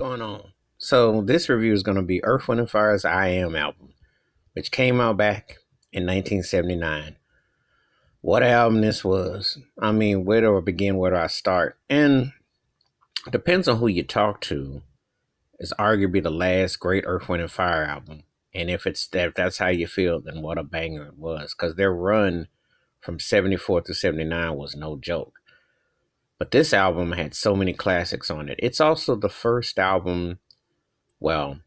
Going on? So this review is going to be Earth, Wind and Fire's "I Am" album, which came out back in 1979. What album this was? I mean, where do I begin? Where do I start? And depends on who you talk to. It's arguably the last great Earth, Wind and Fire album. And if that's how you feel, then what a banger it was. Because their run from 74 to 79 was no joke. But this album had so many classics on it. It's also the first album, well,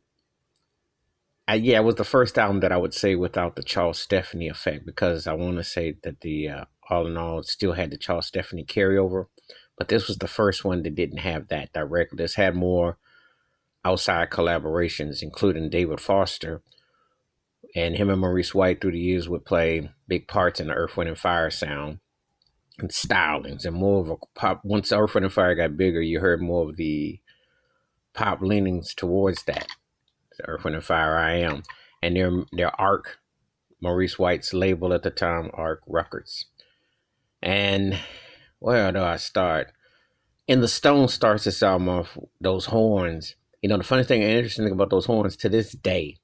yeah, it was the first album that I would say without the Charles Stephanie effect, because I want to say that the all in all it still had the Charles Stephanie carryover, but this was the first one that didn't have that directly. This had more outside collaborations, including David Foster, and him and Maurice White through the years would play big parts in the Earth, Wind and Fire sound and stylings, and more of a pop. Once Earth, Wind and Fire got bigger, you heard more of the pop leanings towards that. Earth, Wind and Fire, "I Am," and their Arc, Maurice White's label at the time, Arc Records. And where do I start? In the Stone starts this album off, those horns. You know, the funny thing and interesting thing about those horns to this day,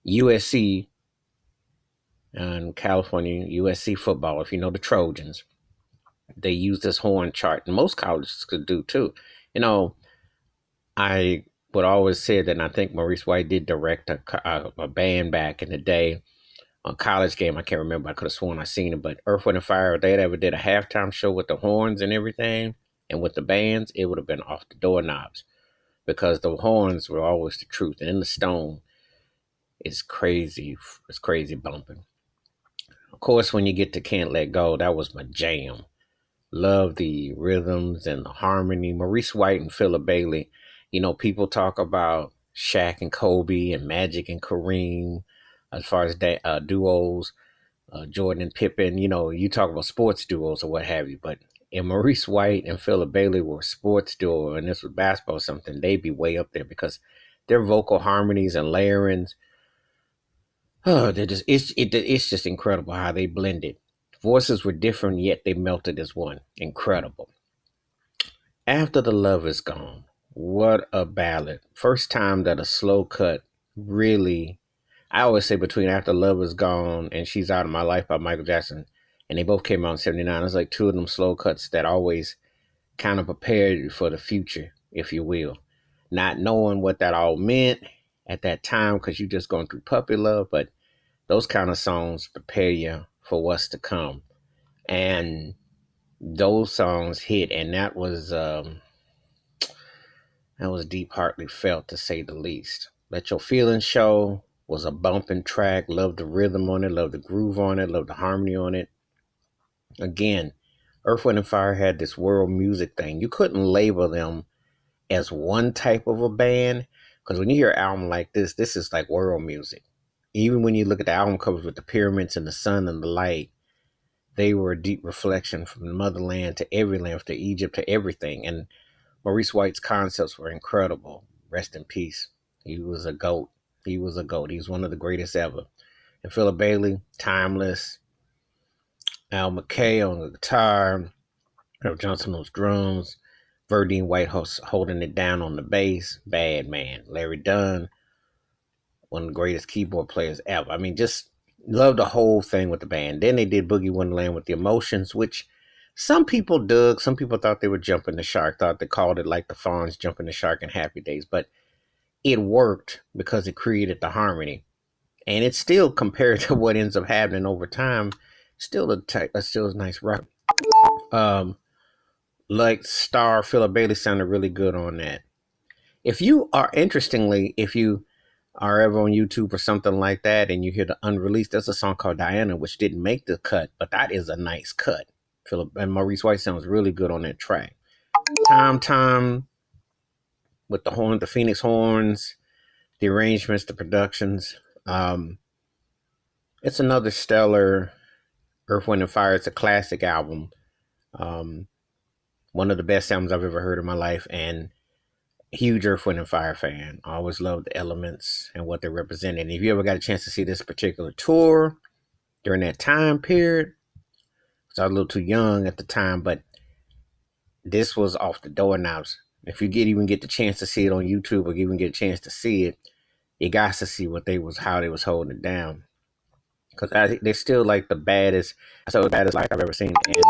USC and California, USC football, if you know the Trojans, they use this horn chart, and most colleges could do too. You know, I would always say that, and I think Maurice White did direct a band back in the day, a college game. I can't remember. I could have sworn I seen it, but Earth, Wind and Fire, if they ever did a halftime show with the horns and everything, and with the bands, it would have been off the doorknobs, because the horns were always the truth. And in the Stone, it's crazy. It's crazy bumping. Of course, when you get to "Can't Let Go," that was my jam. Love the rhythms and the harmony. Maurice White and Philip Bailey. You know, people talk about Shaq and Kobe and Magic and Kareem as far as duos, Jordan and Pippen. You know, you talk about sports duos or what have you, but and Maurice White and Philip Bailey were a sports duo, and this was basketball something, they'd be way up there, because their vocal harmonies and layerings, oh, it's just incredible how they blended. Voices were different, yet they melted as one. Incredible. "After the Love Is Gone," what a ballad. First time that a slow cut really, I always say between "After Love Is Gone" and "She's Out of My Life" by Michael Jackson, and they both came out in 79. It's like two of them slow cuts that always kind of prepared you for the future, if you will. Not knowing what that all meant at that time, because you're just going through puppy love, but those kind of songs prepare you for what's to come. And those songs hit, and that was deep, heartily felt, to say the least. "Let Your Feelings Show" was a bumping track. Loved the rhythm on it, loved the groove on it, loved the harmony on it. Again, Earth, Wind and Fire had this world music thing. You couldn't label them as one type of a band, because when you hear an album like this is like world music. Even when you look at the album covers with the pyramids and the sun and the light, they were a deep reflection from the motherland to every land, to Egypt to everything. And Maurice White's concepts were incredible. Rest in peace. He was a goat. He was a goat. He was one of the greatest ever. And Philip Bailey, timeless. Al McKay on the guitar. Earl Johnson on those drums. Verdine Whitehouse holding it down on the bass. Bad man. Larry Dunn, one of the greatest keyboard players ever. I mean, just love the whole thing with the band. Then they did Boogie Wonderland with the Emotions, which some people dug. Some people thought they were jumping the shark, thought they called it like the Fonz jumping the shark in Happy Days. But it worked because it created the harmony. And it's still, compared to what ends up happening over time, still a nice rock. Um, like Star, Philip Bailey sounded really good on that. If you are ever on YouTube or something like that and you hear the unreleased, there's a song called "Diana," which didn't make the cut, but that is a nice cut. Philip and Maurice White sounds really good on that track. Time with the Phoenix horns, the arrangements, the productions. It's another stellar Earth, Wind and Fire. It's a classic album. Um, One of the best albums I've ever heard in my life, and huge Earth, Wind and Fire fan. I always loved the elements and what they represented. And if you ever got a chance to see this particular tour during that time period, because I was a little too young at the time, but this was off the doorknobs. If you even get the chance to see it on YouTube, or even get a chance to see it, you got to see how they was holding it down. Because they're still like the baddest, so the baddest like I've ever seen, and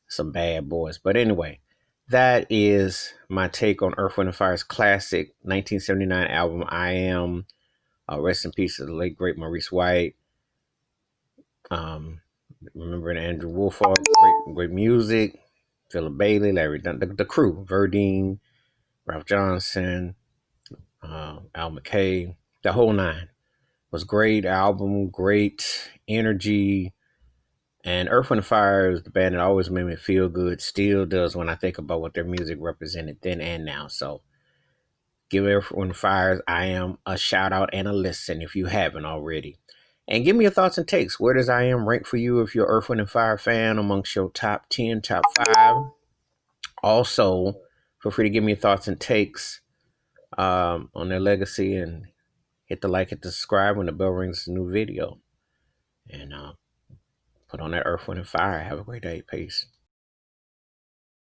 some bad boys. But anyway, that is my take on Earth, Wind and Fire's classic 1979 album, I Am. Rest in peace to the late great Maurice White. Remembering Andrew Woolfolk, great music. Philip Bailey, Larry Dunn, the crew, Verdine, Ralph Johnson, Al McKay, the whole nine. Was great album, great energy. And Earth, Wind and Fire is the band that always made me feel good, still does when I think about what their music represented then and now. So give Earth, Wind and Fire's I Am a shout out and a listen if you haven't already. And give me your thoughts and takes. Where does I Am rank for you if you're Earth, Wind and Fire fan amongst your top 10, top 5? Also, feel free to give me your thoughts and takes on their legacy, and hit the like, hit the subscribe when the bell rings a new video. And put on that Earth, Wind, and Fire. Have a great day. Peace.